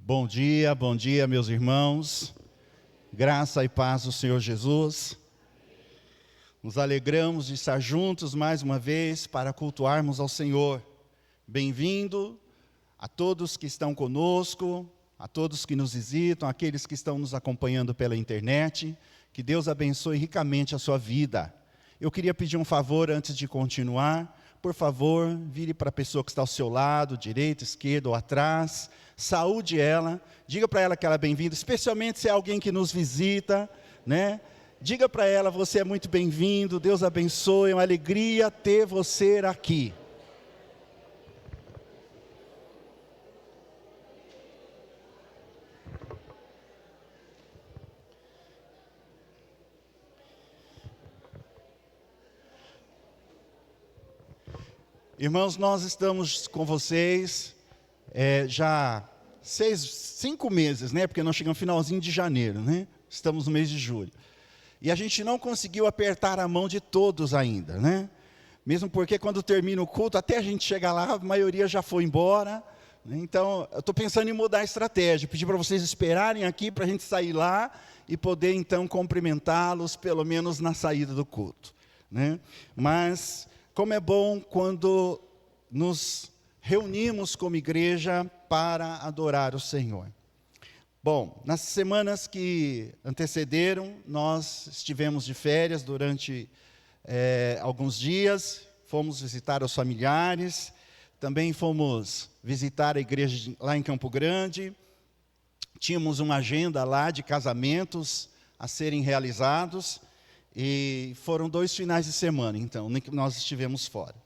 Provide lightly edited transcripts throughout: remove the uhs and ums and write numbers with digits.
Bom dia, meus irmãos. Graça e paz do Senhor Jesus. Nos alegramos de estar juntos mais uma vez para cultuarmos ao Senhor. Bem-vindo a todos que estão conosco, a todos que nos visitam, aqueles que estão nos acompanhando pela internet. Que Deus abençoe ricamente a sua vida. Eu queria pedir um favor antes de continuar. Por favor, vire para a pessoa que está ao seu lado, direita, esquerda ou atrás. Saúde ela, diga para ela que ela é bem-vinda, especialmente se é alguém que nos visita, né? Diga para ela, você é muito bem-vindo, Deus abençoe, é uma alegria ter você aqui. Irmãos, nós estamos com vocês já 5 meses, né? Porque nós chegamos no finalzinho de janeiro, né? Estamos no mês de julho. E a gente não conseguiu apertar a mão de todos ainda, né? Mesmo porque quando termina o culto, até a gente chegar lá, a maioria já foi embora. Né? Então, eu estou pensando em mudar a estratégia, pedir para vocês esperarem aqui para a gente sair lá e poder então cumprimentá-los, pelo menos na saída do culto, né? Mas como é bom quando nos reunimos como igreja para adorar o Senhor. Bom, nas semanas que antecederam, nós estivemos de férias durante alguns dias, fomos visitar os familiares, também fomos visitar a igreja lá em Campo Grande, tínhamos uma agenda lá de casamentos a serem realizados, e foram 2 finais de semana, então, que nós estivemos fora.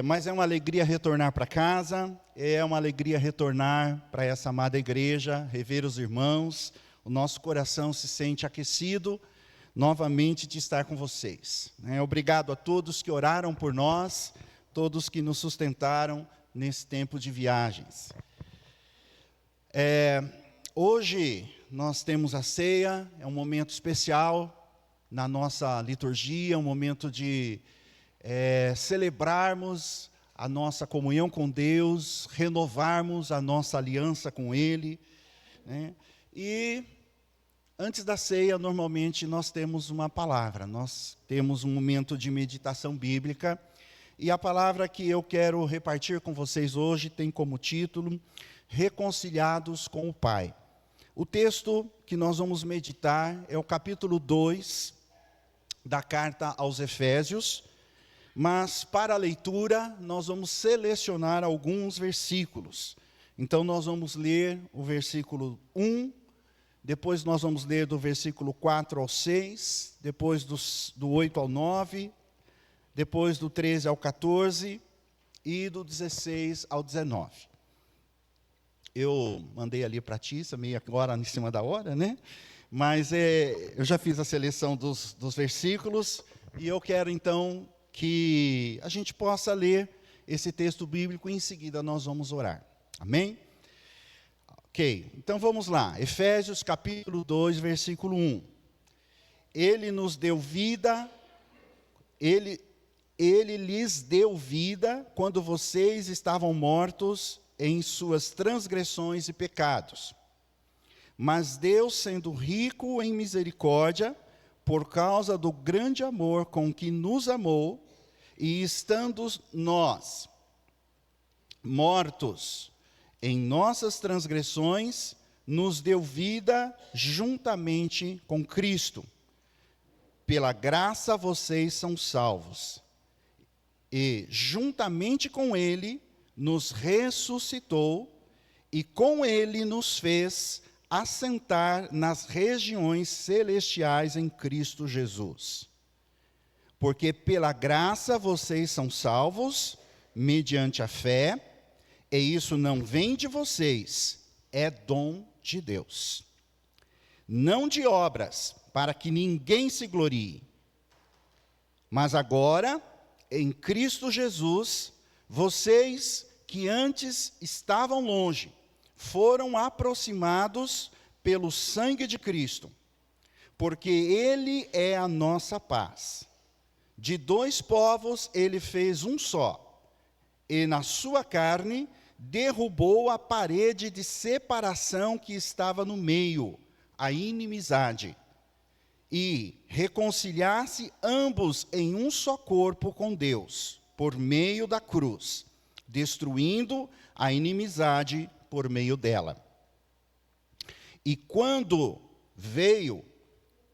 Mas é uma alegria retornar para casa, é uma alegria retornar para essa amada igreja, rever os irmãos, o nosso coração se sente aquecido novamente de estar com vocês. Obrigado a todos que oraram por nós, todos que nos sustentaram nesse tempo de viagens. Hoje nós temos a ceia, é um momento especial na nossa liturgia, um momento de celebrarmos a nossa comunhão com Deus, renovarmos a nossa aliança com Ele, né? E antes da ceia, normalmente nós temos uma palavra, nós temos um momento de meditação bíblica, e a palavra que eu quero repartir com vocês hoje tem como título, Reconciliados com o Pai. O texto que nós vamos meditar é o capítulo 2 da carta aos Efésios, mas para a leitura nós vamos selecionar alguns versículos. Então nós vamos ler o versículo 1, depois nós vamos ler do versículo 4 ao 6, depois do 8 ao 9, depois do 13 ao 14 e do 16 ao 19. Eu mandei ali para a Tissa, meio agora em cima da hora, né? Mas eu já fiz a seleção dos versículos, e eu quero então que a gente possa ler esse texto bíblico e em seguida nós vamos orar. Amém? Ok, então vamos lá. Efésios capítulo 2, versículo 1. Ele nos deu vida, Ele lhes deu vida quando vocês estavam mortos em suas transgressões e pecados. Mas Deus, sendo rico em misericórdia, por causa do grande amor com que nos amou, e estando nós mortos em nossas transgressões, nos deu vida juntamente com Cristo. Pela graça vocês são salvos. E juntamente com Ele nos ressuscitou, e com Ele nos fez assentar nas regiões celestiais em Cristo Jesus. Porque pela graça vocês são salvos, mediante a fé, e isso não vem de vocês, é dom de Deus. Não de obras, para que ninguém se glorie. Mas agora, em Cristo Jesus, vocês que antes estavam longe, foram aproximados pelo sangue de Cristo, porque Ele é a nossa paz. De 2 povos Ele fez um só, e na sua carne derrubou a parede de separação que estava no meio, a inimizade, e reconciliasse ambos em um só corpo com Deus, por meio da cruz, destruindo a inimizade por meio dela. E quando veio,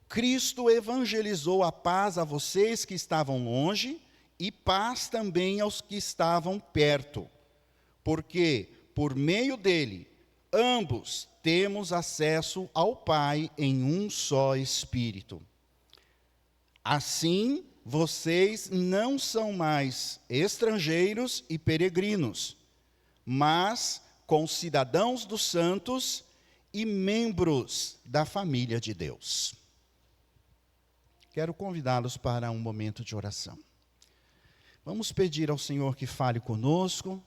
Cristo evangelizou a paz a vocês que estavam longe e paz também aos que estavam perto, porque por meio dele, ambos temos acesso ao Pai em um só Espírito. Assim, vocês não são mais estrangeiros e peregrinos, mas concidadãos dos santos e membros da família de Deus. Quero convidá-los para um momento de oração. Vamos pedir ao Senhor que fale conosco.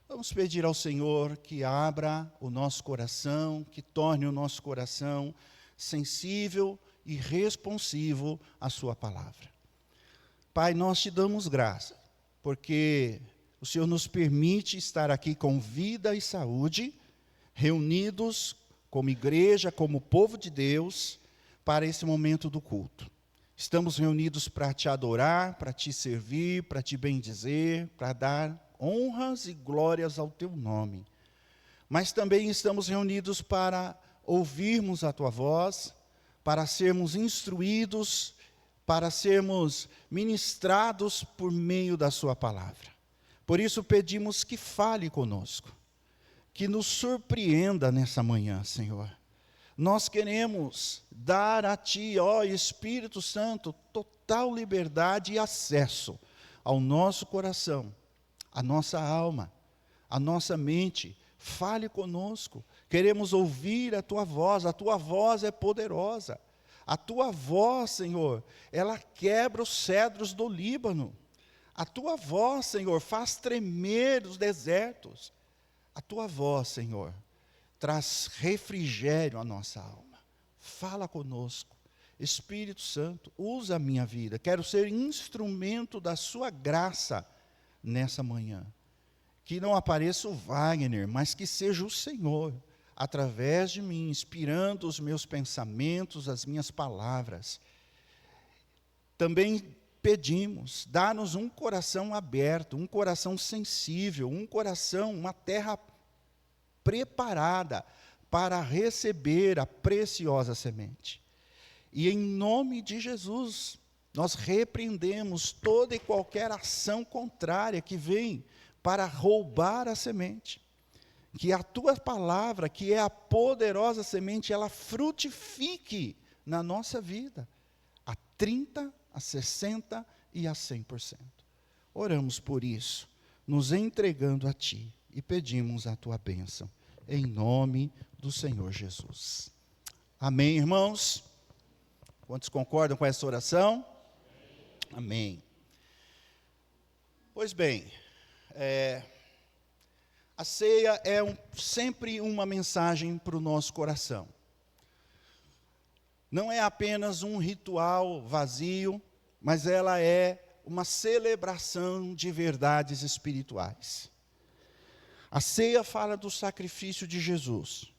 Vamos pedir ao Senhor que abra o nosso coração, que torne o nosso coração sensível e responsivo à sua palavra. Pai, nós te damos graça, porque o Senhor nos permite estar aqui com vida e saúde, reunidos como igreja, como povo de Deus, para esse momento do culto. Estamos reunidos para te adorar, para te servir, para te bendizer, para dar honras e glórias ao teu nome. Mas também estamos reunidos para ouvirmos a tua voz, para sermos instruídos, para sermos ministrados por meio da sua palavra. Por isso pedimos que fale conosco, que nos surpreenda nessa manhã, Senhor. Nós queremos dar a Ti, ó Espírito Santo, total liberdade e acesso ao nosso coração, à nossa alma, à nossa mente. Fale conosco, queremos ouvir a Tua voz é poderosa. A Tua voz, Senhor, ela quebra os cedros do Líbano. A Tua voz, Senhor, faz tremer os desertos. A Tua voz, Senhor, traz refrigério à nossa alma. Fala conosco. Espírito Santo, usa a minha vida. Quero ser instrumento da sua graça nessa manhã. Que não apareça o Wagner, mas que seja o Senhor, através de mim, inspirando os meus pensamentos, as minhas palavras. Também pedimos, dá-nos um coração aberto, um coração sensível, um coração, uma terra preparada para receber a preciosa semente. E em nome de Jesus, nós repreendemos toda e qualquer ação contrária que vem para roubar a semente. Que a tua palavra, que é a poderosa semente, ela frutifique na nossa vida, a 30, a 60 e a 100%. Oramos por isso, nos entregando a Ti e pedimos a Tua bênção, em nome do Senhor Jesus. Amém, irmãos? Quantos concordam com essa oração? Amém. Pois bem, a ceia é sempre uma mensagem para o nosso coração. Não é apenas um ritual vazio, mas ela é uma celebração de verdades espirituais. A ceia fala do sacrifício de Jesus.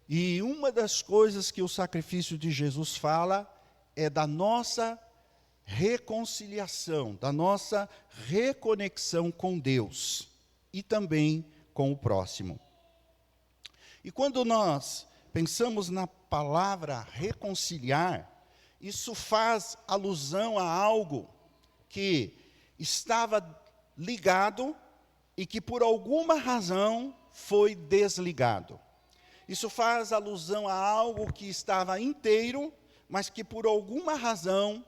E uma das coisas que o sacrifício de Jesus fala é da nossa reconciliação, da nossa reconexão com Deus e também com o próximo. E quando nós pensamos na palavra reconciliar, isso faz alusão a algo que estava ligado e que por alguma razão foi desligado. Isso faz alusão a algo que estava inteiro, mas que por alguma razão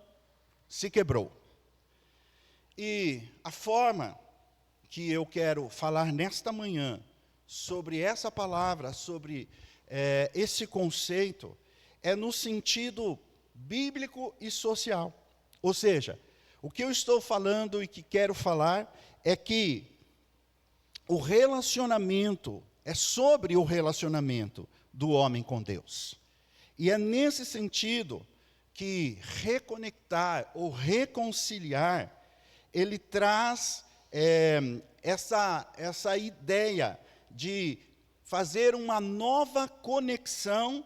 se quebrou. E a forma que eu quero falar nesta manhã sobre essa palavra, sobre esse conceito, é no sentido bíblico e social. Ou seja, o que eu estou falando e que quero falar é que o relacionamento é sobre o relacionamento do homem com Deus. E é nesse sentido que reconectar ou reconciliar, ele traz essa ideia de fazer uma nova conexão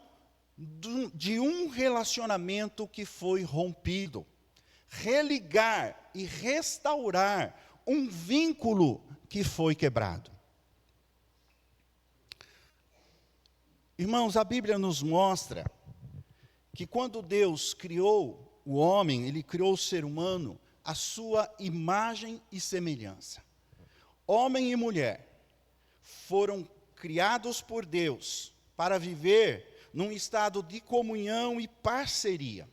de um relacionamento que foi rompido. Religar e restaurar um vínculo que foi quebrado. Irmãos, a Bíblia nos mostra que quando Deus criou o homem, Ele criou o ser humano à sua imagem e semelhança. Homem e mulher foram criados por Deus para viver num estado de comunhão e parceria.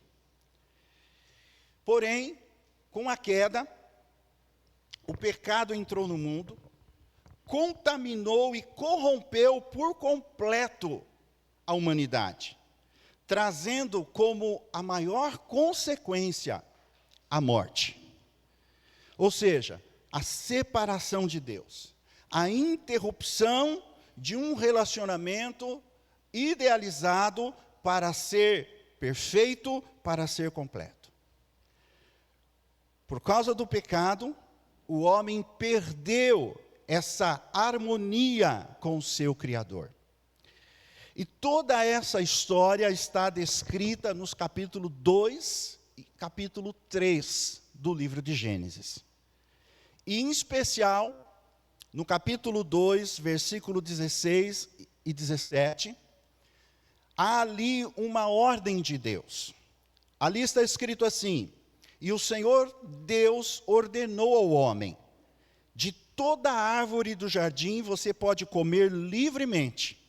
Porém, com a queda, o pecado entrou no mundo, contaminou e corrompeu por completo a humanidade, trazendo como a maior consequência a morte. Ou seja, a separação de Deus, a interrupção de um relacionamento idealizado para ser perfeito, para ser completo. Por causa do pecado, o homem perdeu essa harmonia com o seu Criador. E toda essa história está descrita nos capítulo 2 e capítulo 3 do livro de Gênesis. E, em especial, no capítulo 2, versículo 16 e 17, há ali uma ordem de Deus. Ali está escrito assim: e o Senhor Deus ordenou ao homem, de toda a árvore do jardim você pode comer livremente,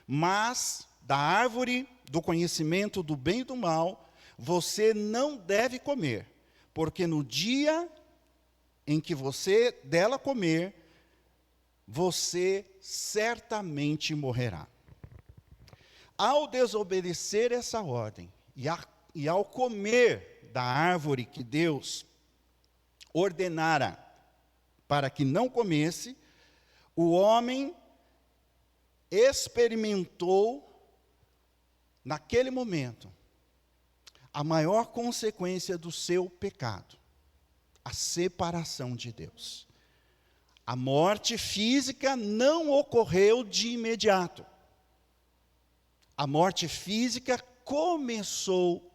mas da árvore do conhecimento do bem e do mal, você não deve comer, porque no dia em que você dela comer, você certamente morrerá. Ao desobedecer essa ordem, e ao comer da árvore que Deus ordenara para que não comesse, o homem experimentou, naquele momento, a maior consequência do seu pecado, a separação de Deus. A morte física não ocorreu de imediato. A morte física começou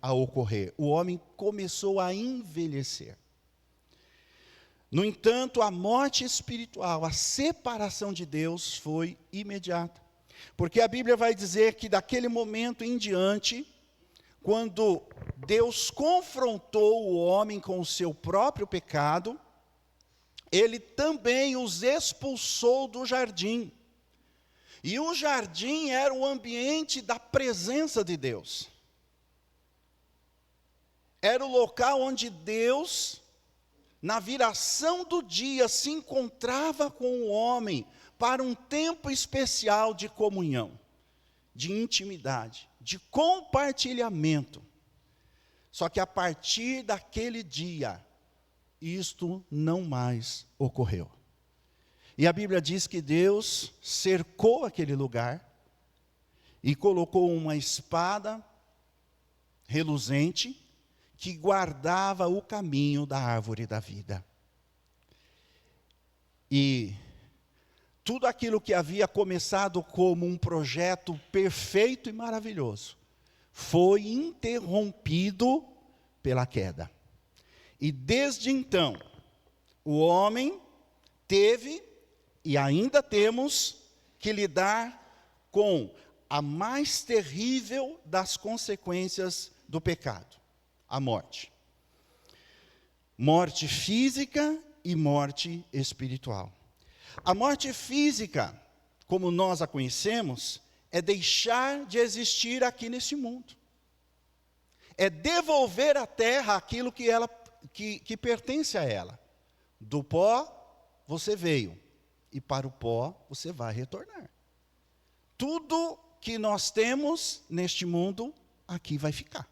a ocorrer. O homem começou a envelhecer. No entanto, a morte espiritual, a separação de Deus foi imediata. Porque a Bíblia vai dizer que daquele momento em diante, quando Deus confrontou o homem com o seu próprio pecado, Ele também os expulsou do jardim. E o jardim era o ambiente da presença de Deus. Era o local onde Deus, na viração do dia, se encontrava com o homem para um tempo especial de comunhão, de intimidade, de compartilhamento. Só que a partir daquele dia, isto não mais ocorreu. E a Bíblia diz que Deus cercou aquele lugar e colocou uma espada reluzente que guardava o caminho da árvore da vida. E tudo aquilo que havia começado como um projeto perfeito e maravilhoso foi interrompido pela queda. E desde então, o homem teve, e ainda temos, que lidar com a mais terrível das consequências do pecado, a morte. Morte física e morte espiritual. A morte física, como nós a conhecemos, é deixar de existir aqui nesse mundo. É devolver à terra aquilo que pertence a ela. Do pó você veio, e para o pó você vai retornar. Tudo que nós temos neste mundo, aqui vai ficar.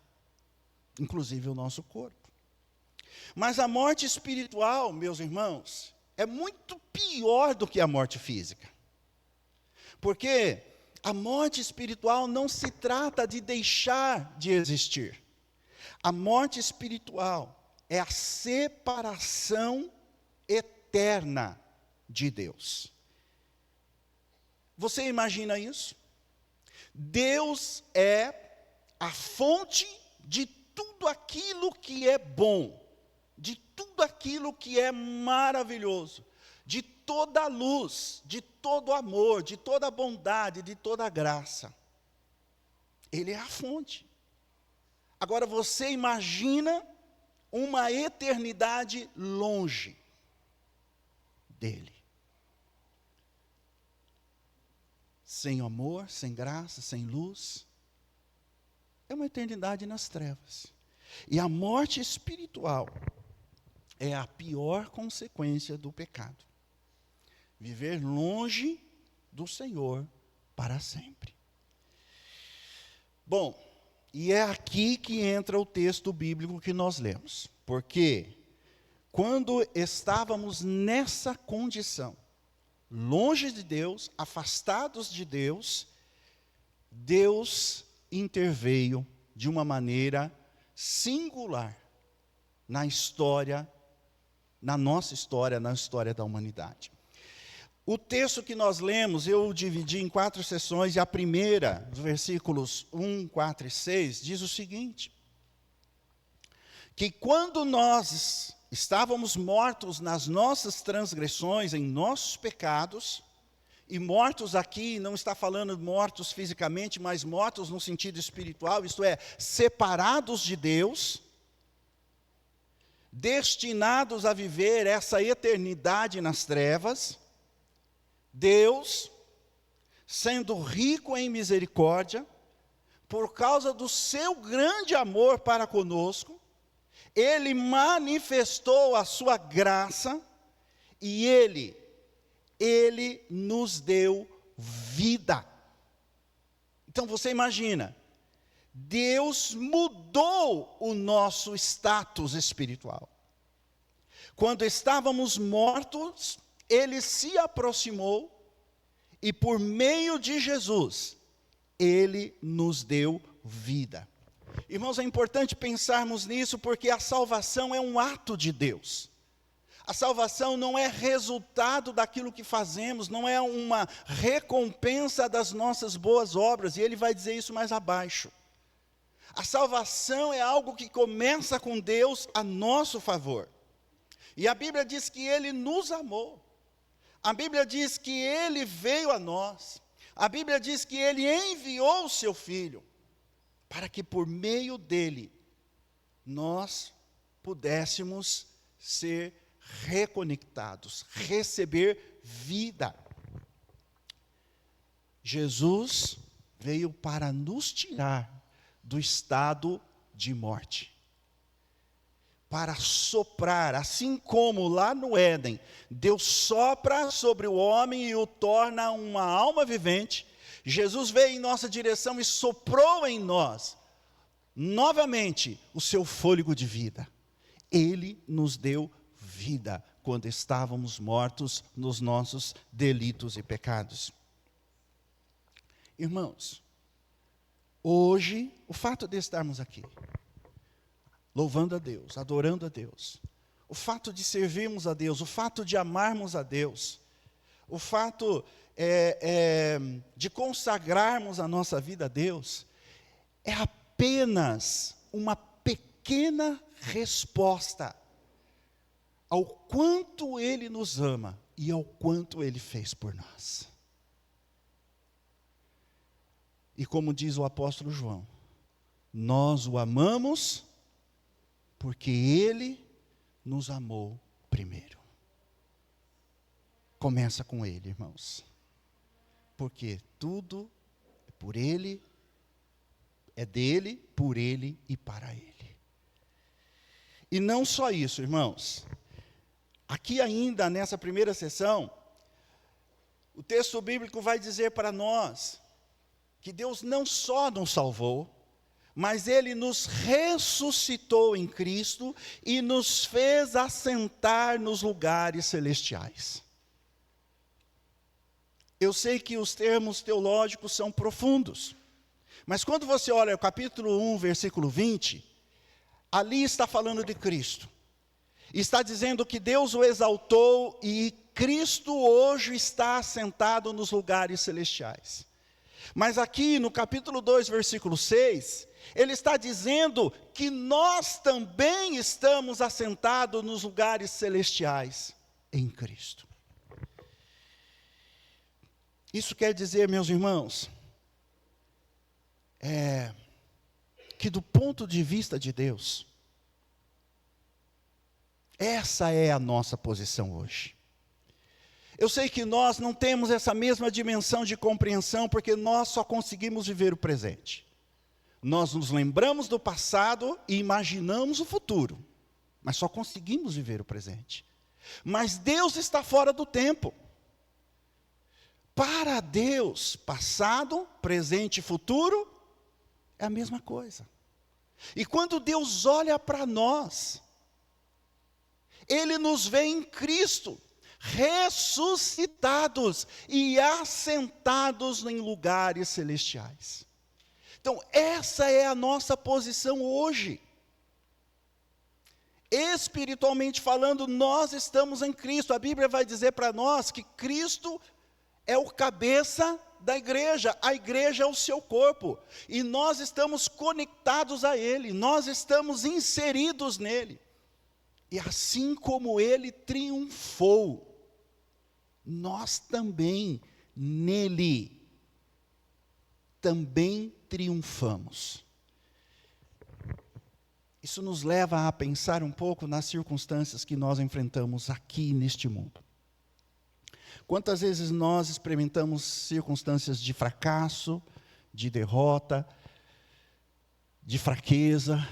Inclusive o nosso corpo. Mas a morte espiritual, meus irmãos, é muito pior do que a morte física. Porque a morte espiritual não se trata de deixar de existir. A morte espiritual é a separação eterna de Deus. Você imagina isso? Deus é a fonte de tudo aquilo que é bom, de tudo aquilo que é maravilhoso, de toda a luz, de todo amor, de toda bondade, de toda graça. Ele é a fonte. Agora você imagina uma eternidade longe dele. Sem amor, sem graça, sem luz. É uma eternidade nas trevas. E a morte espiritual é a pior consequência do pecado. Viver longe do Senhor para sempre. Bom, e é aqui que entra o texto bíblico que nós lemos. Porque quando estávamos nessa condição, longe de Deus, afastados de Deus, Deus interveio de uma maneira singular na história, na nossa história, na história da humanidade. O texto que nós lemos, eu dividi em 4 sessões, e a primeira, os versículos 1, 4 e 6, diz o seguinte: que quando nós estávamos mortos nas nossas transgressões, em nossos pecados, e mortos aqui não está falando mortos fisicamente, mas mortos no sentido espiritual, isto é, separados de Deus, destinados a viver essa eternidade nas trevas, Deus, sendo rico em misericórdia, por causa do seu grande amor para conosco, Ele manifestou a sua graça e Ele nos deu vida. Então você imagina, Deus mudou o nosso status espiritual. Quando estávamos mortos, Ele se aproximou e por meio de Jesus, Ele nos deu vida. Irmãos, é importante pensarmos nisso porque a salvação é um ato de Deus. A salvação não é resultado daquilo que fazemos, não é uma recompensa das nossas boas obras, e ele vai dizer isso mais abaixo. A salvação é algo que começa com Deus a nosso favor. E a Bíblia diz que Ele nos amou. A Bíblia diz que Ele veio a nós. A Bíblia diz que Ele enviou o Seu Filho, para que por meio dEle, nós pudéssemos ser reconectados, receber vida. Jesus veio para nos tirar do estado de morte, para soprar, assim como lá no Éden, Deus sopra sobre o homem e o torna uma alma vivente. Jesus veio em nossa direção e soprou em nós, novamente, o seu fôlego de vida. Ele nos deu vida, quando estávamos mortos nos nossos delitos e pecados. Irmãos, hoje, o fato de estarmos aqui, louvando a Deus, adorando a Deus, o fato de servirmos a Deus, o fato de amarmos a Deus, o fato de consagrarmos a nossa vida a Deus, é apenas uma pequena resposta ao quanto Ele nos ama e ao quanto Ele fez por nós. E como diz o apóstolo João, nós o amamos porque Ele nos amou primeiro. Começa com Ele, irmãos. Porque tudo é por Ele, é dEle, por Ele e para Ele. E não só isso, irmãos. Aqui ainda, nessa primeira sessão, o texto bíblico vai dizer para nós que Deus não só nos salvou, mas Ele nos ressuscitou em Cristo e nos fez assentar nos lugares celestiais. Eu sei que os termos teológicos são profundos, mas quando você olha o capítulo 1, versículo 20, ali está falando de Cristo. Está dizendo que Deus o exaltou e Cristo hoje está assentado nos lugares celestiais. Mas aqui no capítulo 2, versículo 6, ele está dizendo que nós também estamos assentados nos lugares celestiais em Cristo. Isso quer dizer, meus irmãos, que do ponto de vista de Deus, essa é a nossa posição hoje. Eu sei que nós não temos essa mesma dimensão de compreensão, porque nós só conseguimos viver o presente. Nós nos lembramos do passado e imaginamos o futuro, mas só conseguimos viver o presente. Mas Deus está fora do tempo. Para Deus, passado, presente e futuro é a mesma coisa. E quando Deus olha para nós, Ele nos vê em Cristo, ressuscitados e assentados em lugares celestiais. Então, essa é a nossa posição hoje. Espiritualmente falando, nós estamos em Cristo. A Bíblia vai dizer para nós que Cristo é o cabeça da igreja, a igreja é o seu corpo, e nós estamos conectados a Ele, nós estamos inseridos nele. E assim como Ele triunfou, nós também, nele, também triunfamos. Isso nos leva a pensar um pouco nas circunstâncias que nós enfrentamos aqui neste mundo. Quantas vezes nós experimentamos circunstâncias de fracasso, de derrota, de fraqueza,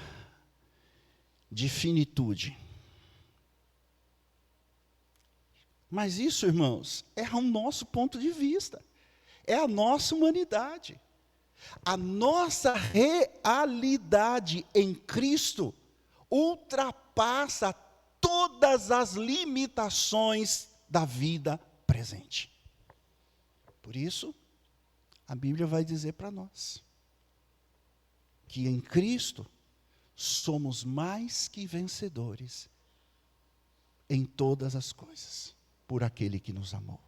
de finitude. Mas isso, irmãos, é o nosso ponto de vista, é a nossa humanidade. A nossa realidade em Cristo ultrapassa todas as limitações da vida presente. Por isso, a Bíblia vai dizer para nós que em Cristo somos mais que vencedores em todas as coisas, por aquele que nos amou.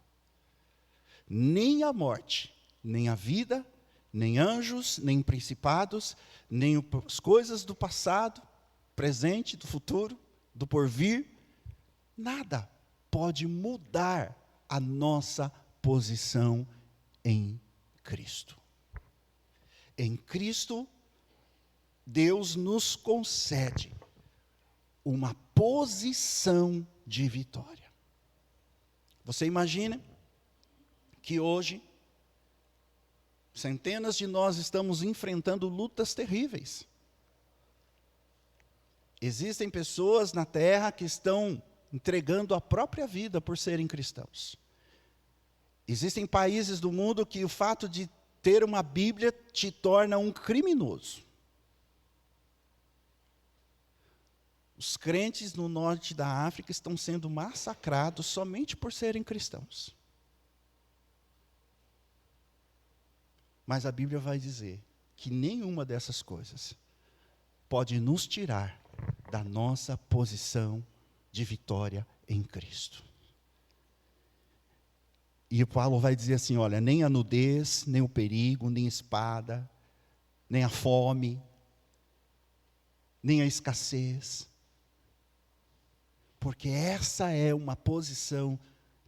Nem a morte, nem a vida, nem anjos, nem principados, nem as coisas do passado, presente, do futuro, do porvir, nada pode mudar a nossa posição em Cristo. Em Cristo, Deus nos concede uma posição de vitória. Você imagina que hoje, centenas de nós estamos enfrentando lutas terríveis. Existem pessoas na terra que estão entregando a própria vida por serem cristãos. Existem países do mundo que o fato de ter uma Bíblia te torna um criminoso. Os crentes no norte da África estão sendo massacrados somente por serem cristãos. Mas a Bíblia vai dizer que nenhuma dessas coisas pode nos tirar da nossa posição de vitória em Cristo. E Paulo vai dizer assim, olha, nem a nudez, nem o perigo, nem a espada, nem a fome, nem a escassez. Porque essa é uma posição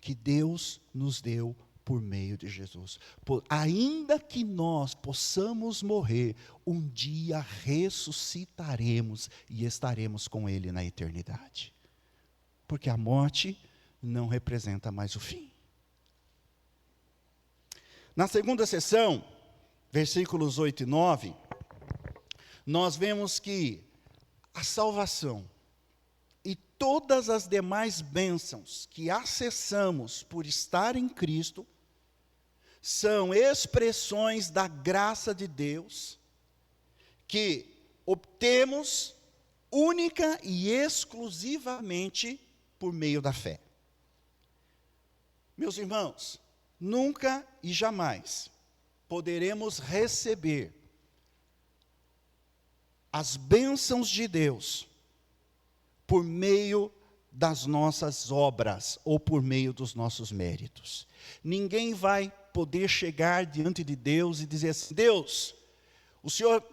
que Deus nos deu por meio de Jesus. Ainda que nós possamos morrer, um dia ressuscitaremos e estaremos com Ele na eternidade. Porque a morte não representa mais o fim. Na segunda sessão, versículos 8 e 9, nós vemos que a salvação e todas as demais bênçãos que acessamos por estar em Cristo são expressões da graça de Deus que obtemos única e exclusivamente por meio da fé. Meus irmãos, nunca e jamais poderemos receber as bênçãos de Deus por meio das nossas obras ou por meio dos nossos méritos. Ninguém vai poder chegar diante de Deus e dizer assim: Deus, o Senhor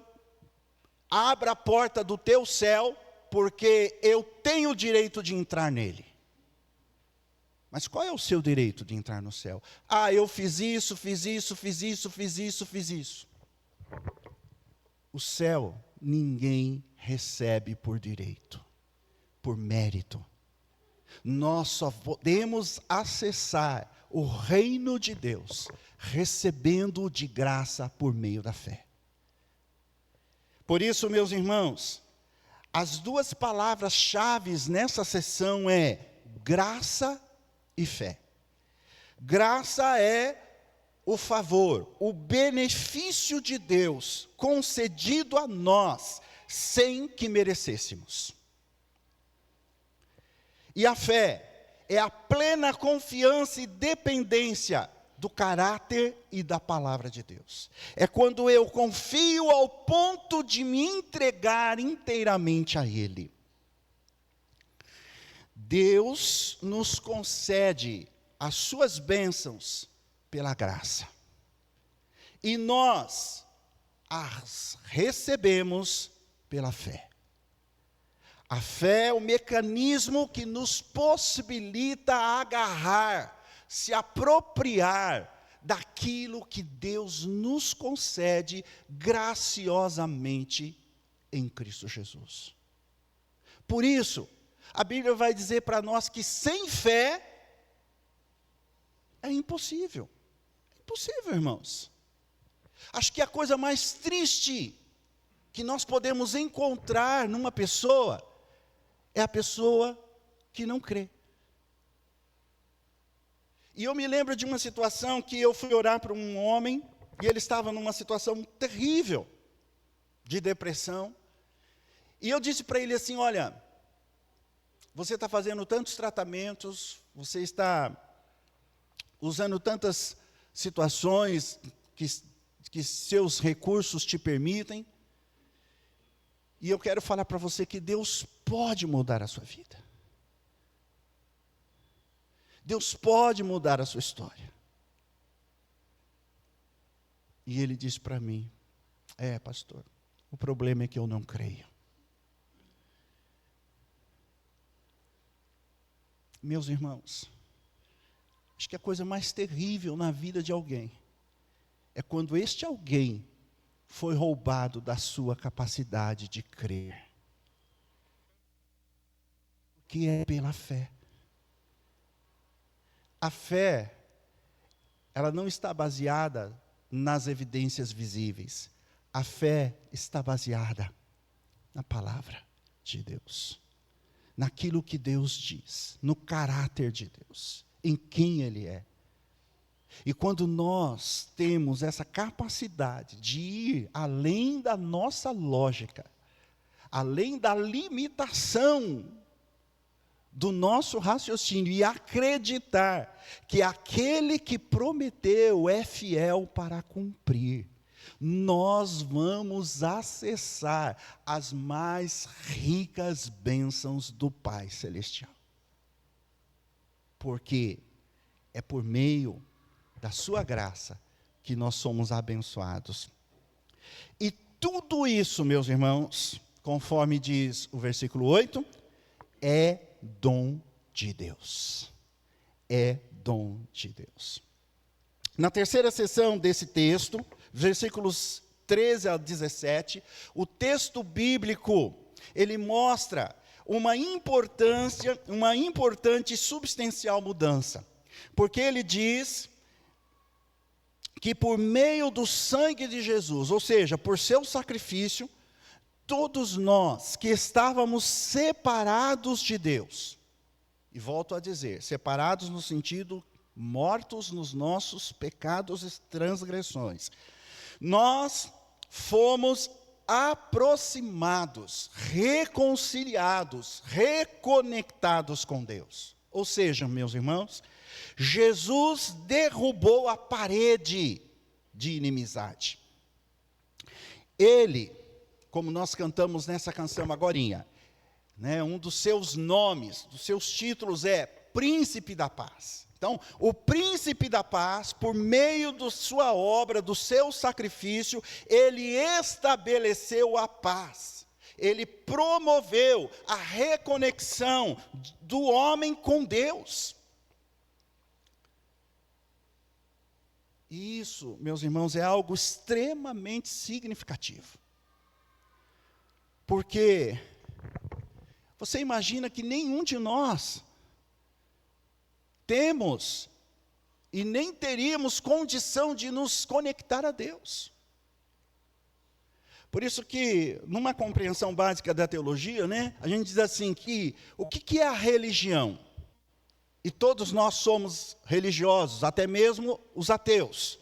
abra a porta do teu céu, porque eu tenho o direito de entrar nele. Mas qual é o seu direito de entrar no céu? Ah, eu fiz isso, fiz isso, fiz isso, fiz isso, fiz isso. O céu ninguém recebe por direito, por mérito. Nós só podemos acessar o reino de Deus, recebendo-o de graça por meio da fé. Por isso, meus irmãos, as duas palavras-chave nessa sessão é graça e fé. Graça é o favor, o benefício de Deus concedido a nós, sem que merecêssemos. E a fé é a plena confiança e dependência do caráter e da palavra de Deus. É quando eu confio ao ponto de me entregar inteiramente a Ele. Deus nos concede as suas bênçãos pela graça. E nós as recebemos pela fé. A fé é o mecanismo que nos possibilita agarrar, se apropriar daquilo que Deus nos concede graciosamente em Cristo Jesus. Por isso, a Bíblia vai dizer para nós que sem fé é impossível. É impossível, irmãos. Acho que a coisa mais triste que nós podemos encontrar numa pessoa é a pessoa que não crê. E eu me lembro de uma situação que eu fui orar para um homem, e ele estava numa situação terrível, de depressão. E eu disse para ele assim: olha, você está fazendo tantos tratamentos, você está usando tantas situações que seus recursos te permitem, e eu quero falar para você que Deus pode mudar a sua vida. Deus pode mudar a sua história. E ele disse para mim: pastor, o problema é que eu não creio. Meus irmãos, acho que a coisa mais terrível na vida de alguém é quando este alguém foi roubado da sua capacidade de crer. Que é pela fé. A fé, ela não está baseada nas evidências visíveis. A fé está baseada na palavra de Deus, naquilo que Deus diz, no caráter de Deus, em quem Ele é. E quando nós temos essa capacidade de ir além da nossa lógica, além da limitação do nosso raciocínio e acreditar que aquele que prometeu é fiel para cumprir, nós vamos acessar as mais ricas bênçãos do Pai Celestial. Porque é por meio da sua graça que nós somos abençoados. E tudo isso, meus irmãos, conforme diz o versículo 8, é dom de Deus. É dom de Deus. Na terceira seção desse texto, versículos 13 a 17, o texto bíblico, ele mostra uma importante e substancial mudança. Porque ele diz que por meio do sangue de Jesus, ou seja, por seu sacrifício, todos nós que estávamos separados de Deus, e volto a dizer, separados no sentido mortos nos nossos pecados e transgressões, nós fomos aproximados, reconciliados, reconectados com Deus. Ou seja, meus irmãos, Jesus derrubou a parede de inimizade. Ele, como nós cantamos nessa canção agorinha, né, um dos seus nomes, dos seus títulos é Príncipe da Paz. Então, o Príncipe da Paz, por meio da sua obra, do seu sacrifício, ele estabeleceu a paz. Ele promoveu a reconexão do homem com Deus. E isso, meus irmãos, é algo extremamente significativo. Porque você imagina que nenhum de nós temos e nem teríamos condição de nos conectar a Deus. Por isso que, numa compreensão básica da teologia, né, a gente diz assim que o que é a religião? E todos nós somos religiosos, até mesmo os ateus,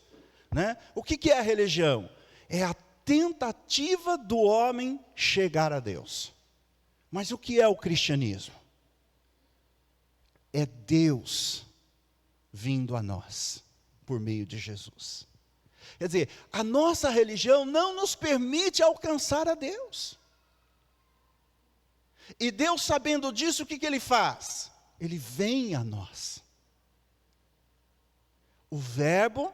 né? O que é a religião? É a tentativa do homem chegar a Deus. Mas o que é o cristianismo? É Deus vindo a nós, por meio de Jesus. Quer dizer, a nossa religião não nos permite alcançar a Deus. E Deus, sabendo disso, o que Ele faz? Ele vem a nós. O Verbo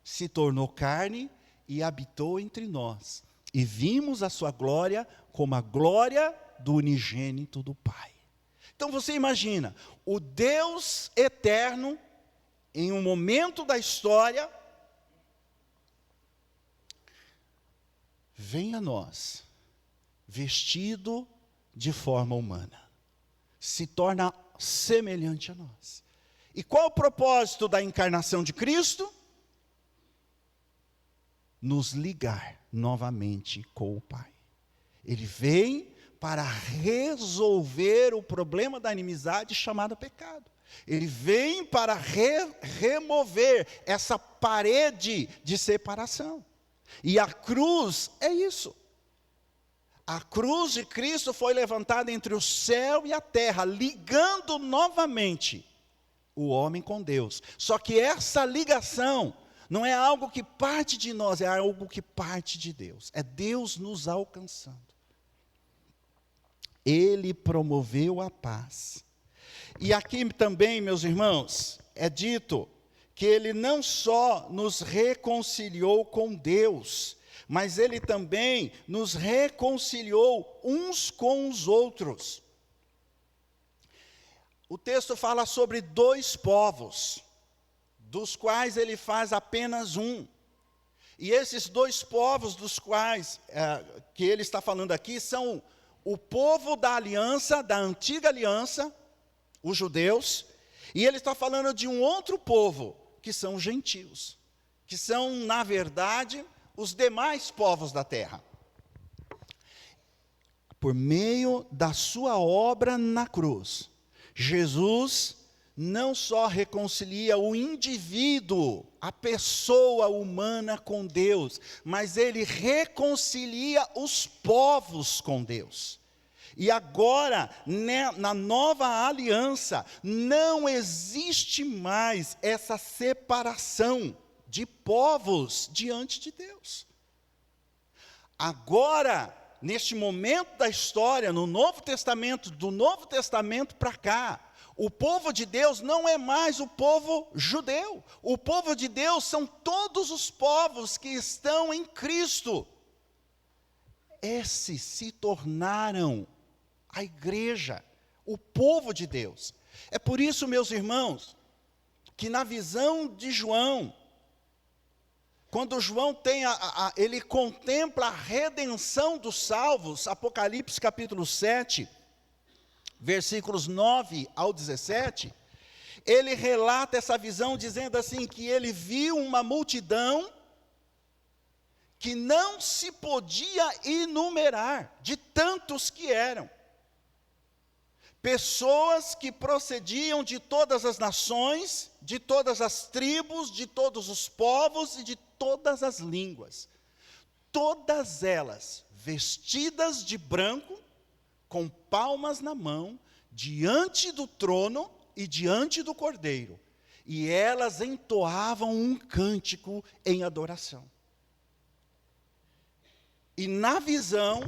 se tornou carne e habitou entre nós. E vimos a sua glória como a glória do unigênito do Pai. Então você imagina, o Deus eterno, em um momento da história, vem a nós, vestido de forma humana, se torna semelhante a nós. E qual o propósito da encarnação de Cristo? Nos ligar novamente com o Pai. Ele vem para resolver o problema da inimizade chamada pecado. Ele vem para remover essa parede de separação. E a cruz é isso. A cruz de Cristo foi levantada entre o céu e a terra, ligando novamente o homem com Deus. Só que essa ligação não é algo que parte de nós, é algo que parte de Deus. É Deus nos alcançando. Ele promoveu a paz. E aqui também, meus irmãos, é dito que Ele não só nos reconciliou com Deus, mas Ele também nos reconciliou uns com os outros. O texto fala sobre 2 povos, dos quais Ele faz apenas um. E esses 2 povos dos quais que Ele está falando aqui são o povo da aliança, da antiga aliança, os judeus, e Ele está falando de um outro povo, que são os gentios, que são, na verdade, os demais povos da terra. Por meio da sua obra na cruz, Jesus não só reconcilia o indivíduo, a pessoa humana com Deus, mas Ele reconcilia os povos com Deus. E agora, na nova aliança, não existe mais essa separação de povos diante de Deus. Agora, neste momento da história, no Novo Testamento, do Novo Testamento para cá, o povo de Deus não é mais o povo judeu. O povo de Deus são todos os povos que estão em Cristo. Esses se tornaram a igreja, o povo de Deus. É por isso, meus irmãos, que na visão de João, quando João ele contempla a redenção dos salvos, Apocalipse capítulo 7, versículos 9 ao 17, ele relata essa visão dizendo assim, que ele viu uma multidão que não se podia enumerar, de tantos que eram. Pessoas que procediam de todas as nações, de todas as tribos, de todos os povos e de todas as línguas. Todas elas vestidas de branco, com palmas na mão, diante do trono e diante do Cordeiro. E elas entoavam um cântico em adoração. E na visão,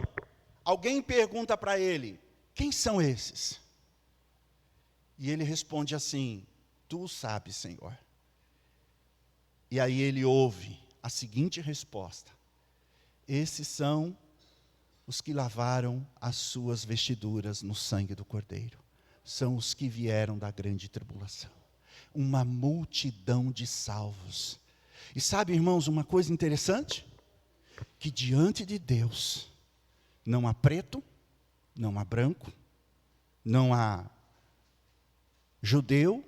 alguém pergunta para ele: quem são esses? E ele responde assim: tu sabes, Senhor. E aí ele ouve a seguinte resposta: esses são os que lavaram as suas vestiduras no sangue do Cordeiro. São os que vieram da grande tribulação. Uma multidão de salvos. E sabe, irmãos, uma coisa interessante? Que diante de Deus não há preto, não há branco, não há judeu,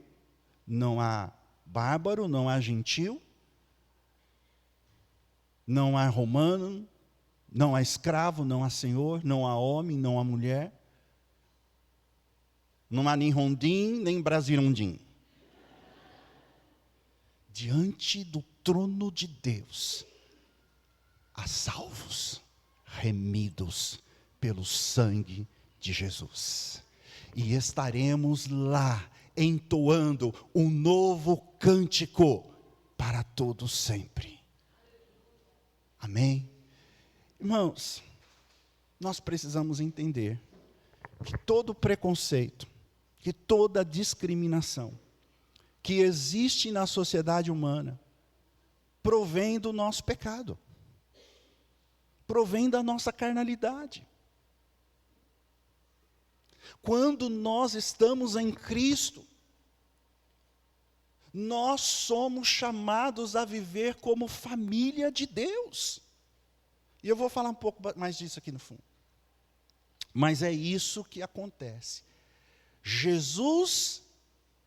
não há bárbaro, não há gentil, não há romano, não há escravo, não há senhor, não há homem, não há mulher, não há nem rondim, nem brasirondim. Diante do trono de Deus, há salvos, remidos pelo sangue de Jesus. E estaremos lá, entoando um novo cântico para todos sempre. Amém? Irmãos, nós precisamos entender que todo preconceito, que toda discriminação que existe na sociedade humana provém do nosso pecado, provém da nossa carnalidade. Quando nós estamos em Cristo, nós somos chamados a viver como família de Deus. E eu vou falar um pouco mais disso aqui no fundo. Mas é isso que acontece. Jesus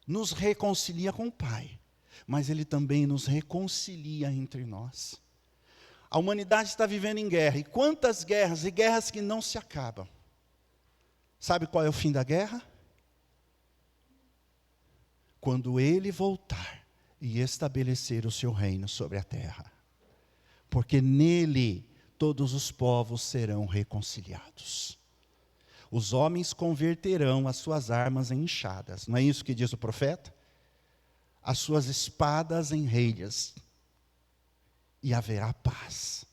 nos reconcilia com o Pai, mas Ele também nos reconcilia entre nós. A humanidade está vivendo em guerra, e quantas guerras, e guerras que não se acabam. Sabe qual é o fim da guerra? Quando Ele voltar e estabelecer o seu reino sobre a terra. Porque nele todos os povos serão reconciliados. Os homens converterão as suas armas em enxadas. Não é isso que diz o profeta? As suas espadas em relhas. E haverá paz.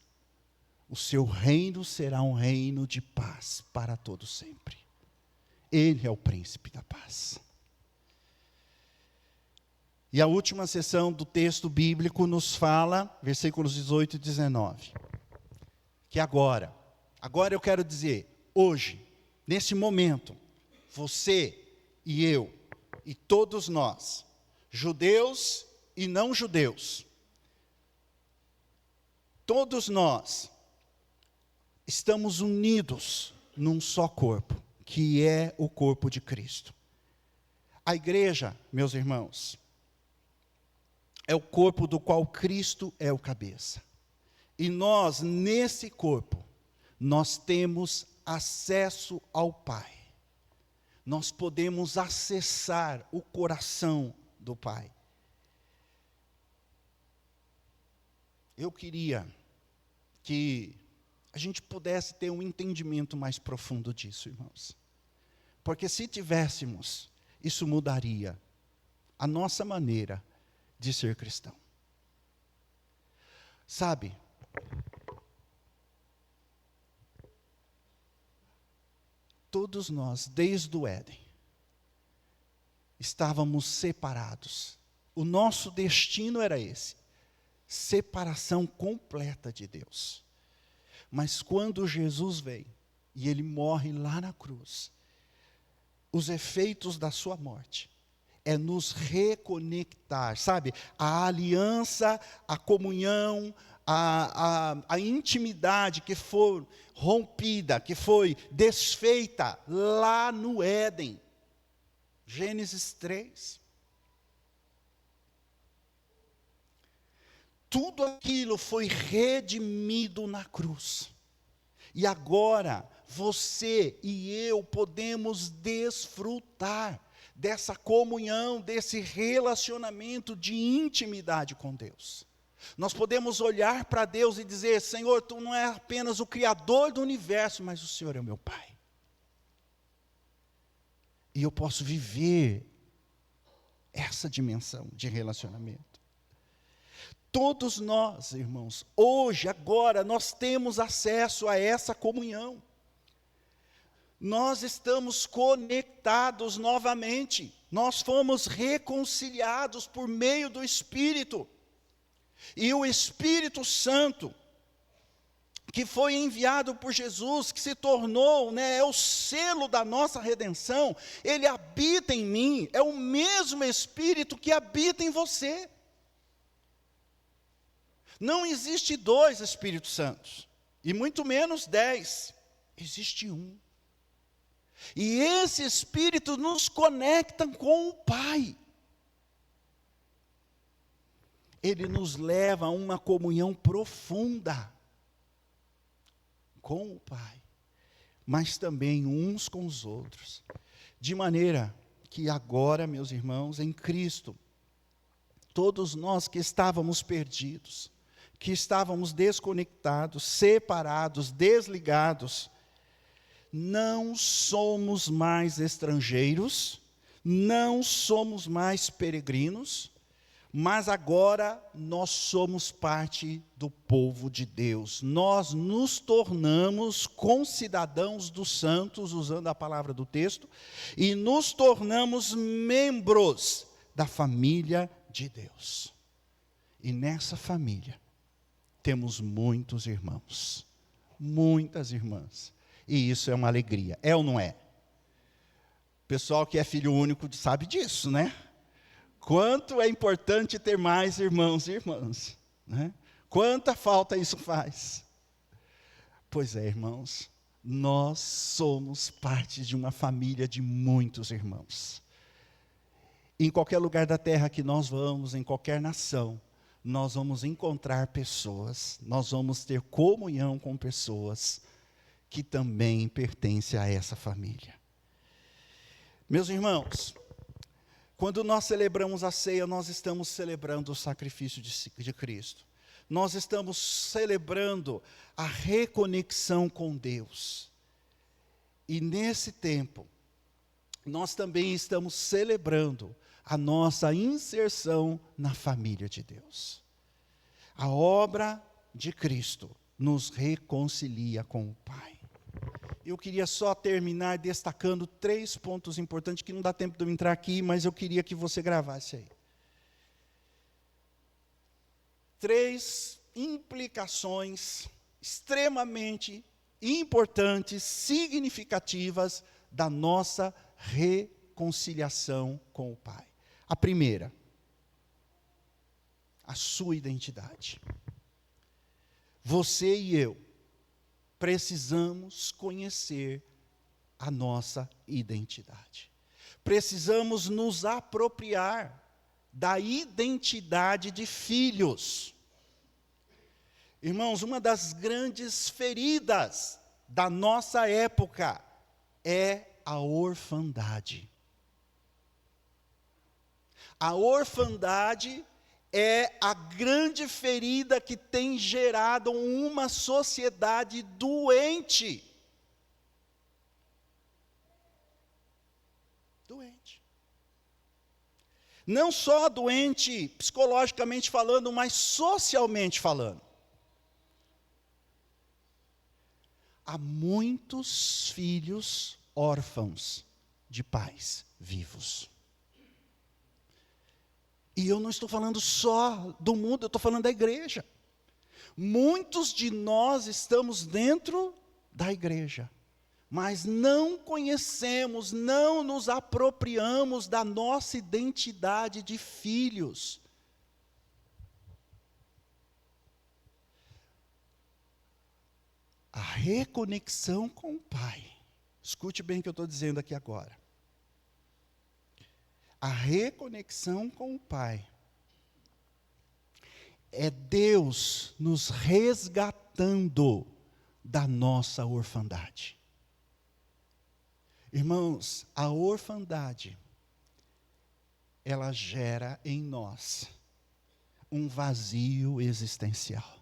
O seu reino será um reino de paz para todo sempre. Ele é o príncipe da paz. E a última sessão do texto bíblico nos fala, versículos 18 e 19, que agora eu quero dizer, hoje, nesse momento, você e eu, e todos nós, judeus e não judeus, todos nós estamos unidos num só corpo, que é o corpo de Cristo. A igreja, meus irmãos, é o corpo do qual Cristo é o cabeça. E nós, nesse corpo, nós temos acesso ao Pai. Nós podemos acessar o coração do Pai. Eu queria que a gente pudesse ter um entendimento mais profundo disso, irmãos. Porque se tivéssemos, isso mudaria a nossa maneira de ser cristão. Sabe, todos nós, desde o Éden, estávamos separados. O nosso destino era esse, separação completa de Deus. Mas quando Jesus veio, e Ele morre lá na cruz, os efeitos da sua morte é nos reconectar, sabe? A aliança, a comunhão, a intimidade que foi rompida, que foi desfeita lá no Éden. Gênesis 3. Tudo aquilo foi redimido na cruz. E agora, você e eu podemos desfrutar dessa comunhão, desse relacionamento de intimidade com Deus. Nós podemos olhar para Deus e dizer: Senhor, Tu não é apenas o Criador do universo, mas o Senhor é o meu Pai. E eu posso viver essa dimensão de relacionamento. Todos nós, irmãos, hoje, agora, nós temos acesso a essa comunhão. Nós estamos conectados novamente. Nós fomos reconciliados por meio do Espírito. E o Espírito Santo, que foi enviado por Jesus, que se tornou, é o selo da nossa redenção, ele habita em mim, é o mesmo Espírito que habita em você. Não existe 2 Espíritos Santos, e muito menos 10, existe um. E esse Espírito nos conecta com o Pai. Ele nos leva a uma comunhão profunda com o Pai, mas também uns com os outros. De maneira que agora, meus irmãos, em Cristo, todos nós que estávamos perdidos, que estávamos desconectados, separados, desligados, não somos mais estrangeiros, não somos mais peregrinos, mas agora nós somos parte do povo de Deus. Nós nos tornamos concidadãos dos santos, usando a palavra do texto, e nos tornamos membros da família de Deus. E nessa família temos muitos irmãos, muitas irmãs. E isso é uma alegria, é ou não é? O pessoal que é filho único sabe disso, né? Quanto é importante ter mais irmãos e irmãs, né? Quanta falta isso faz. Pois é, irmãos, nós somos parte de uma família de muitos irmãos. Em qualquer lugar da terra que nós vamos, em qualquer nação, nós vamos encontrar pessoas, nós vamos ter comunhão com pessoas que também pertence a essa família. Meus irmãos, quando nós celebramos a ceia, nós estamos celebrando o sacrifício de Cristo. Nós estamos celebrando a reconexão com Deus. E nesse tempo, nós também estamos celebrando a nossa inserção na família de Deus. A obra de Cristo nos reconcilia com o Pai. Eu queria só terminar destacando 3 pontos importantes, que não dá tempo de eu entrar aqui, mas eu queria que você gravasse aí. 3 implicações extremamente importantes, significativas, da nossa reconciliação com o Pai. A primeira, a sua identidade. Você e eu precisamos conhecer a nossa identidade. Precisamos nos apropriar da identidade de filhos. Irmãos, uma das grandes feridas da nossa época é a orfandade. A orfandade é a grande ferida que tem gerado uma sociedade doente. Doente. Não só doente psicologicamente falando, mas socialmente falando. Há muitos filhos órfãos de pais vivos. E eu não estou falando só do mundo, eu estou falando da igreja. Muitos de nós estamos dentro da igreja, mas não conhecemos, não nos apropriamos da nossa identidade de filhos. A reconexão com o Pai. Escute bem o que eu estou dizendo aqui agora. A reconexão com o Pai é Deus nos resgatando da nossa orfandade. Irmãos, a orfandade, ela gera em nós um vazio existencial.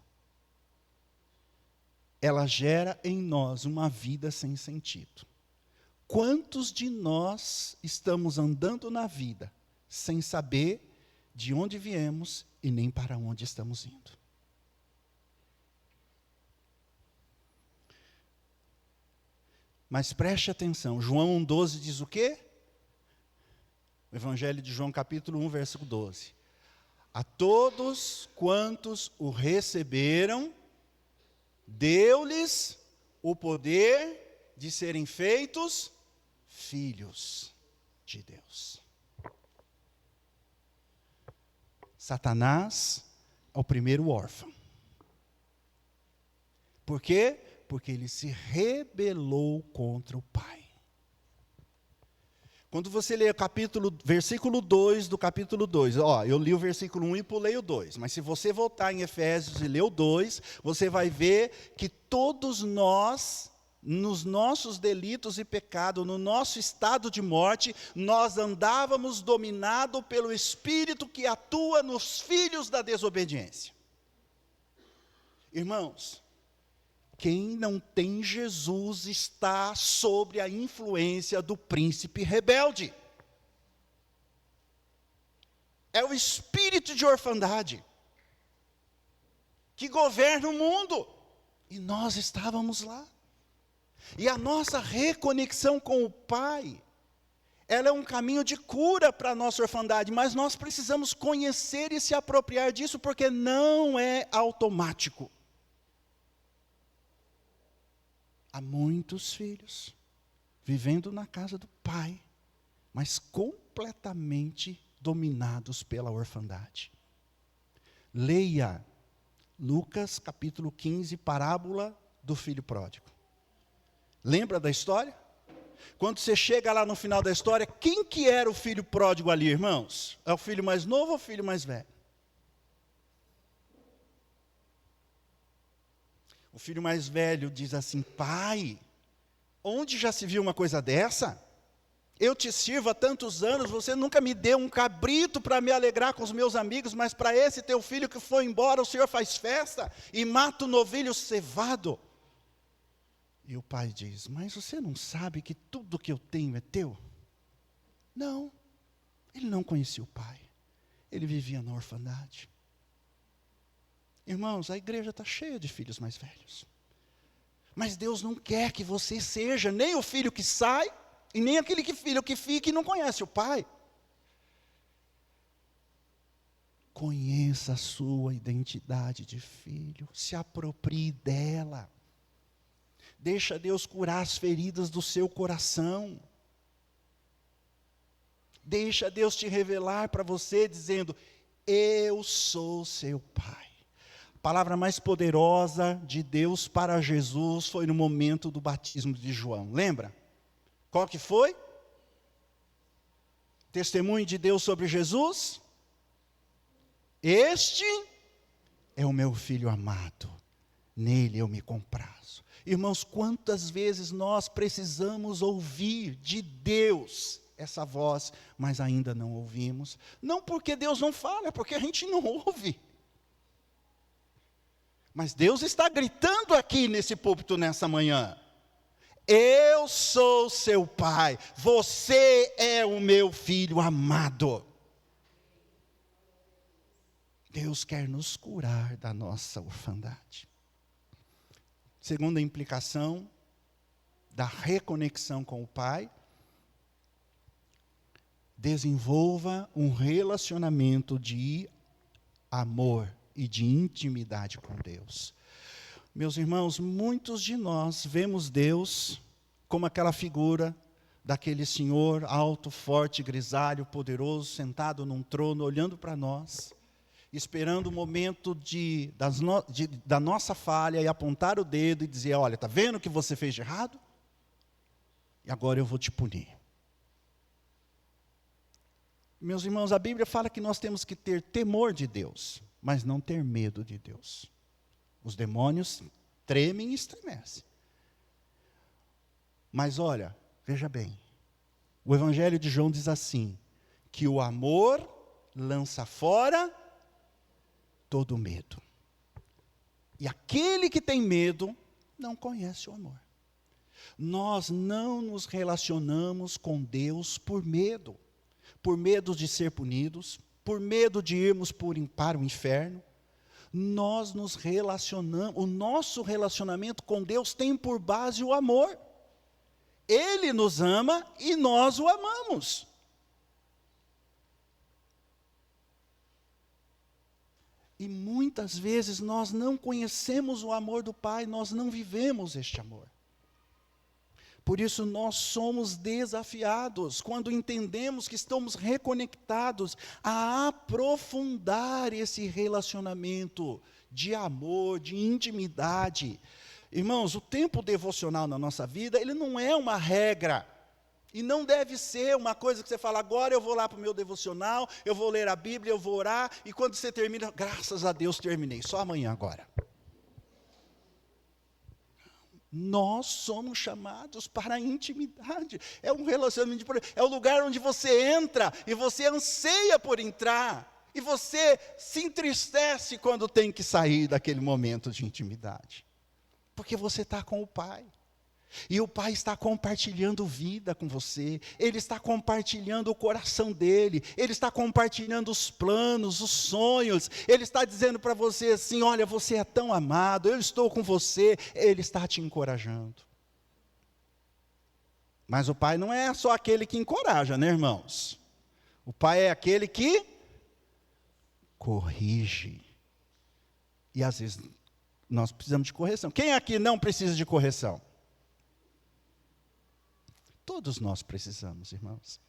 Ela gera em nós uma vida sem sentido. Quantos de nós estamos andando na vida sem saber de onde viemos e nem para onde estamos indo? Mas preste atenção, João 1,12 diz o quê? O Evangelho de João, capítulo 1, versículo 12. A todos quantos o receberam, deu-lhes o poder de serem feitos filhos de Deus. Satanás é o primeiro órfão. Por quê? Porque ele se rebelou contra o Pai. Quando você lê versículo 2 do capítulo 2, eu li o versículo 1 e pulei o 2, mas se você voltar em Efésios e ler o 2, você vai ver que todos nós, nos nossos delitos e pecados, no nosso estado de morte, nós andávamos dominados pelo Espírito que atua nos filhos da desobediência. Irmãos, quem não tem Jesus está sob a influência do príncipe rebelde. É o espírito de orfandade que governa o mundo. E nós estávamos lá. E a nossa reconexão com o Pai, ela é um caminho de cura para a nossa orfandade, mas nós precisamos conhecer e se apropriar disso, porque não é automático. Há muitos filhos vivendo na casa do Pai, mas completamente dominados pela orfandade. Leia Lucas capítulo 15, parábola do filho pródigo. Lembra da história? Quando você chega lá no final da história, quem que era o filho pródigo ali, irmãos? É o filho mais novo ou o filho mais velho? O filho mais velho diz assim: pai, onde já se viu uma coisa dessa? Eu te sirvo há tantos anos, você nunca me deu um cabrito para me alegrar com os meus amigos, mas para esse teu filho que foi embora, o Senhor faz festa e mata o novilho cevado. E o pai diz: mas você não sabe que tudo que eu tenho é teu? Não, ele não conhecia o pai, ele vivia na orfandade. Irmãos, a igreja está cheia de filhos mais velhos. Mas Deus não quer que você seja nem o filho que sai, e nem aquele filho que fica e não conhece o pai. Conheça a sua identidade de filho, se aproprie dela. Deixa Deus curar as feridas do seu coração. Deixa Deus te revelar para você, dizendo: eu sou seu pai. A palavra mais poderosa de Deus para Jesus foi no momento do batismo de João. Lembra? Qual que foi? Testemunho de Deus sobre Jesus? Este é o meu filho amado, nele eu me comprazo. Irmãos, quantas vezes nós precisamos ouvir de Deus essa voz, mas ainda não ouvimos. Não porque Deus não fala, é porque a gente não ouve. Mas Deus está gritando aqui nesse púlpito nessa manhã: eu sou seu pai, você é o meu filho amado. Deus quer nos curar da nossa orfandade. Segunda implicação da reconexão com o Pai: desenvolva um relacionamento de amor e de intimidade com Deus. Meus irmãos, muitos de nós vemos Deus como aquela figura daquele senhor alto, forte, grisalho, poderoso, sentado num trono, olhando para nós, esperando o momento da nossa falha e apontar o dedo e dizer: olha, está vendo o que você fez de errado? E agora eu vou te punir. Meus irmãos, a Bíblia fala que nós temos que ter temor de Deus, mas não ter medo de Deus. Os demônios tremem e estremecem. Mas olha, veja bem, o Evangelho de João diz assim, que o amor lança fora todo medo. E aquele que tem medo não conhece o amor. Nós não nos relacionamos com Deus por medo de ser punidos, por medo de irmos para o inferno. Nós nos relacionamos, o nosso relacionamento com Deus tem por base o amor. Ele nos ama e nós o amamos. E muitas vezes nós não conhecemos o amor do Pai, nós não vivemos este amor. Por isso nós somos desafiados, quando entendemos que estamos reconectados, a aprofundar esse relacionamento de amor, de intimidade. Irmãos, o tempo devocional na nossa vida, ele não é uma regra. E não deve ser uma coisa que você fala, agora eu vou lá para o meu devocional, eu vou ler a Bíblia, eu vou orar, e quando você termina, graças a Deus terminei, só amanhã agora. Nós somos chamados para a intimidade, é um relacionamento, é o lugar onde você entra, e você anseia por entrar, e você se entristece quando tem que sair daquele momento de intimidade, porque você está com o Pai. E o Pai está compartilhando vida com você, Ele está compartilhando o coração dEle, Ele está compartilhando os planos, os sonhos, Ele está dizendo para você assim, olha, você é tão amado, eu estou com você, Ele está te encorajando. Mas o Pai não é só aquele que encoraja, né, irmãos? O Pai é aquele que corrige. E às vezes nós precisamos de correção. Quem aqui não precisa de correção? Todos nós precisamos, irmãos.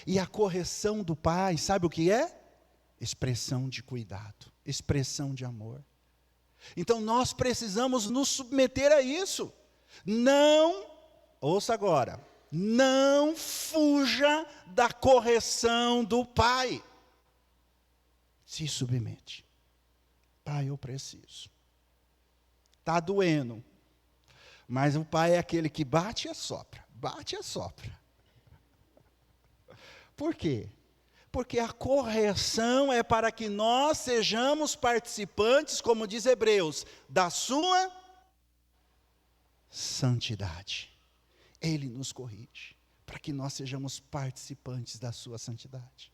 E a correção do Pai, sabe o que é? Expressão de cuidado, expressão de amor. Então nós precisamos nos submeter a isso. Não, ouça agora, não fuja da correção do Pai. Se submete. Pai, eu preciso. Está doendo. Mas o Pai é aquele que bate e assopra. Bate e assopra. Por quê? Porque a correção é para que nós sejamos participantes, como diz Hebreus, da sua santidade. Ele nos corrige, para que nós sejamos participantes da sua santidade.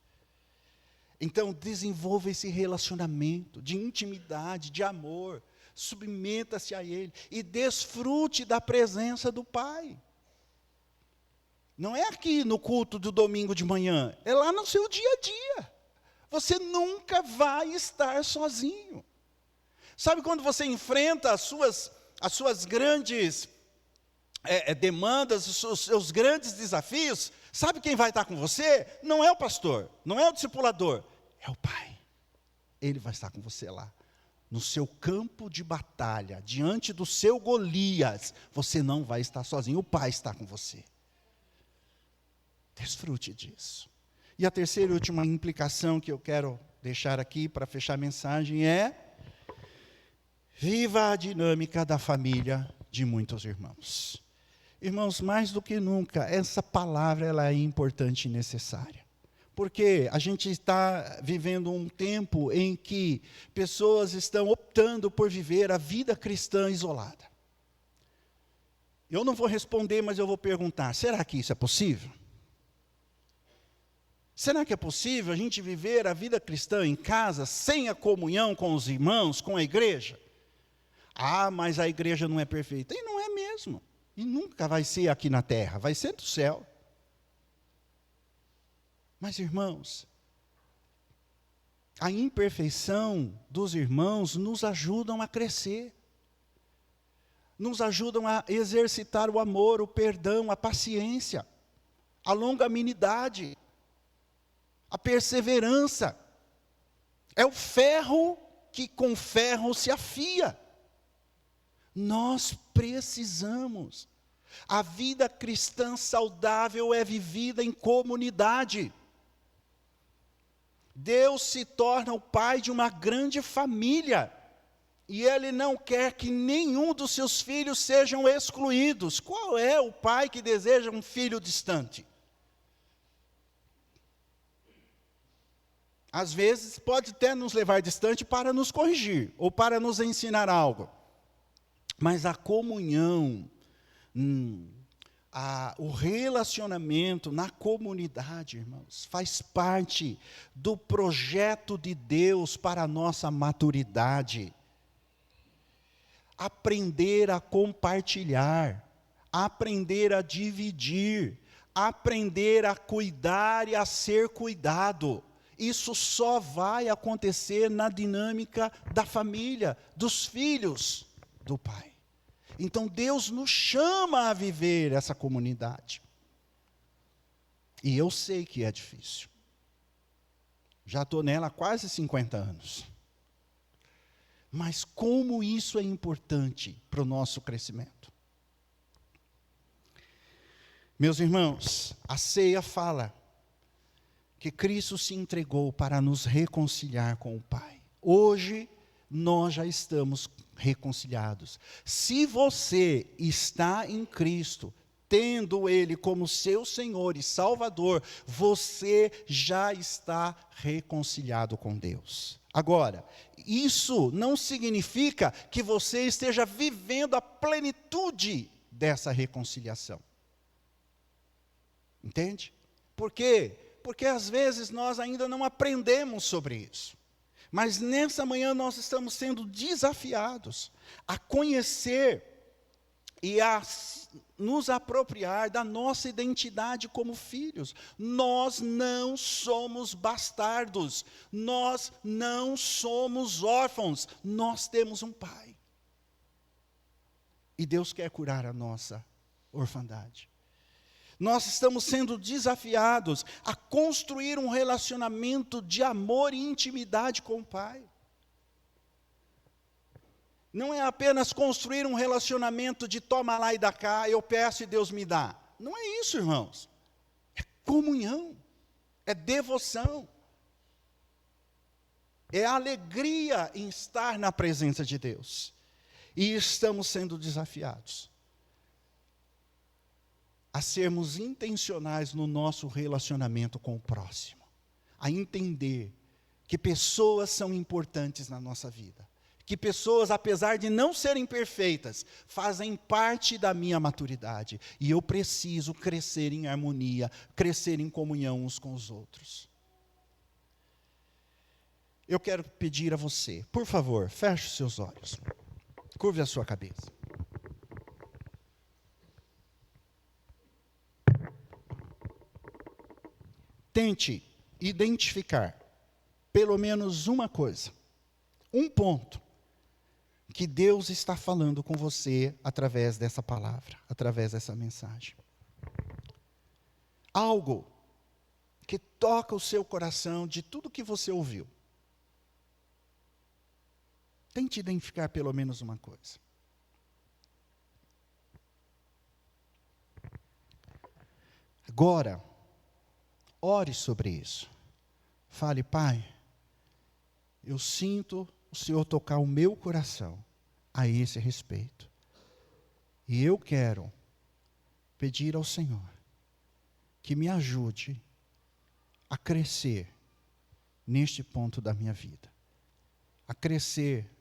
Então, desenvolva esse relacionamento de intimidade, de amor, submeta-se a Ele e desfrute da presença do Pai. Não é aqui no culto do domingo de manhã, é lá no seu dia a dia. Você nunca vai estar sozinho. Sabe quando você enfrenta as suas grandes demandas, os seus grandes desafios, sabe quem vai estar com você? Não é o pastor, não é o discipulador, é o Pai. Ele vai estar com você lá. No seu campo de batalha, diante do seu Golias, você não vai estar sozinho, o Pai está com você. Desfrute disso. E a terceira e última implicação que eu quero deixar aqui para fechar a mensagem é: viva a dinâmica da família de muitos irmãos. Irmãos, mais do que nunca, essa palavra ela é importante e necessária. Porque a gente está vivendo um tempo em que pessoas estão optando por viver a vida cristã isolada. Eu não vou responder, mas eu vou perguntar, será que isso é possível? Será que é possível a gente viver a vida cristã em casa, sem a comunhão com os irmãos, com a igreja? Ah, mas a igreja não é perfeita. E não é mesmo. E nunca vai ser aqui na terra, vai ser do céu. Mas, irmãos, a imperfeição dos irmãos nos ajudam a crescer. Nos ajudam a exercitar o amor, o perdão, a paciência, a longanimidade, a perseverança. É o ferro que com ferro se afia. Nós precisamos. A vida cristã saudável é vivida em comunidade. Deus se torna o pai de uma grande família. E Ele não quer que nenhum dos seus filhos sejam excluídos. Qual é o pai que deseja um filho distante? Às vezes pode até nos levar distante para nos corrigir, ou para nos ensinar algo. Mas a comunhão, o relacionamento na comunidade, irmãos, faz parte do projeto de Deus para a nossa maturidade. Aprender a compartilhar, aprender a dividir, aprender a cuidar e a ser cuidado. Isso só vai acontecer na dinâmica da família, dos filhos do Pai. Então Deus nos chama a viver essa comunidade. E eu sei que é difícil. Já estou nela há quase 50 anos. Mas como isso é importante para o nosso crescimento. Meus irmãos, a ceia fala que Cristo se entregou para nos reconciliar com o Pai. Hoje, nós já estamos reconciliados. Se você está em Cristo, tendo Ele como seu Senhor e Salvador, você já está reconciliado com Deus. Agora, isso não significa que você esteja vivendo a plenitude dessa reconciliação. Entende? Por quê? Porque às vezes nós ainda não aprendemos sobre isso. Mas nessa manhã nós estamos sendo desafiados a conhecer e a nos apropriar da nossa identidade como filhos. Nós não somos bastardos, nós não somos órfãos, nós temos um Pai. E Deus quer curar a nossa orfandade. Nós estamos sendo desafiados a construir um relacionamento de amor e intimidade com o Pai. Não é apenas construir um relacionamento de toma lá e dá cá, eu peço e Deus me dá. Não é isso, irmãos. É comunhão, é devoção. É alegria em estar na presença de Deus. E estamos sendo desafiados a sermos intencionais no nosso relacionamento com o próximo, a entender que pessoas são importantes na nossa vida, que pessoas, apesar de não serem perfeitas, fazem parte da minha maturidade, e eu preciso crescer em harmonia, crescer em comunhão uns com os outros. Eu quero pedir a você, por favor, feche os seus olhos, curve a sua cabeça. Tente identificar pelo menos uma coisa, um ponto, que Deus está falando com você através dessa palavra, através dessa mensagem. Algo que toca o seu coração de tudo que você ouviu. Tente identificar pelo menos uma coisa. Agora, ore sobre isso. Fale, Pai, eu sinto o Senhor tocar o meu coração a esse respeito. E eu quero pedir ao Senhor que me ajude a crescer neste ponto da minha vida. A crescer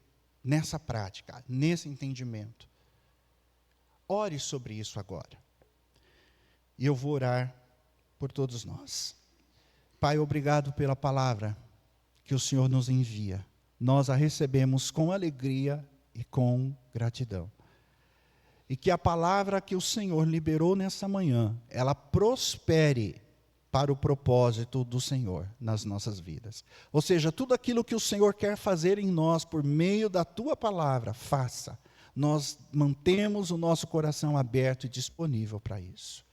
nessa prática, nesse entendimento. Ore sobre isso agora. E eu vou orar por todos nós. Pai, obrigado pela palavra que o Senhor nos envia. Nós a recebemos com alegria e com gratidão. E que a palavra que o Senhor liberou nessa manhã, ela prospere para o propósito do Senhor nas nossas vidas. Ou seja, tudo aquilo que o Senhor quer fazer em nós por meio da tua palavra, faça. Nós mantemos o nosso coração aberto e disponível para isso.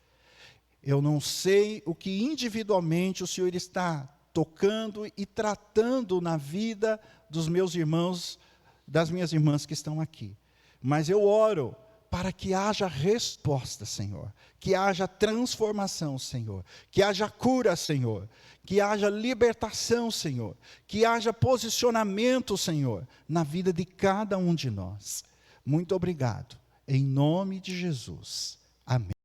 Eu não sei o que individualmente o Senhor está tocando e tratando na vida dos meus irmãos, das minhas irmãs que estão aqui. Mas eu oro para que haja resposta, Senhor. Que haja transformação, Senhor. Que haja cura, Senhor. Que haja libertação, Senhor. Que haja posicionamento, Senhor, na vida de cada um de nós. Muito obrigado. Em nome de Jesus. Amém.